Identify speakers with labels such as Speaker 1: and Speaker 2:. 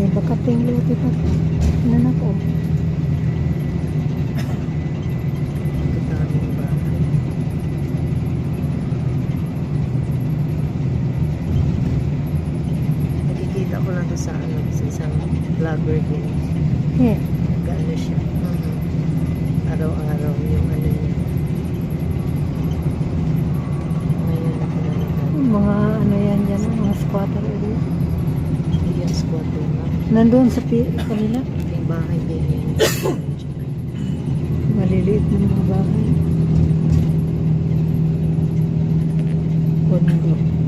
Speaker 1: baka tingluti pa. Ano na po?
Speaker 2: Daming bahay. Nakikita ko lang to sa ano, sa isang vlogger din.
Speaker 1: Yeah.
Speaker 2: Gano siya. Araw-araw yung ano niya. Ngayon ako na nagano.
Speaker 1: Mga ano yan dyan, mga squatter area.
Speaker 2: Hindi yan squatter na.
Speaker 1: Nandun sa kanila.
Speaker 2: Yung bahay din yan.
Speaker 1: Maliliit ng mga bahay. Kondo.